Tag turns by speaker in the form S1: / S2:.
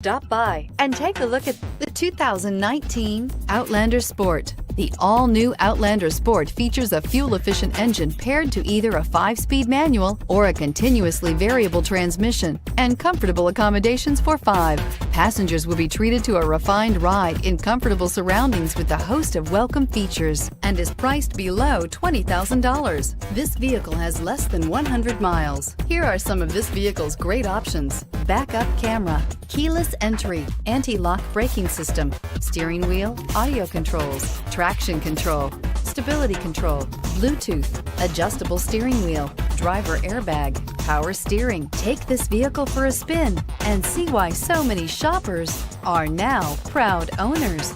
S1: Stop by and take a look at the 2019 Outlander Sport. The all-new Outlander Sport features a fuel-efficient engine paired to either a 5-speed manual or a continuously variable transmission, and comfortable accommodations for 5. Passengers will be treated to a refined ride in comfortable surroundings with a host of welcome features, and is priced below $20,000. This vehicle has less than 100 miles. Here are some of this vehicle's great options: backup camera, keyless entry, anti-lock braking system, steering wheel audio controls, traction control, stability control, Bluetooth, adjustable steering wheel, driver airbag, power steering. Take this vehicle for a spin and see why so many shoppers are now proud owners.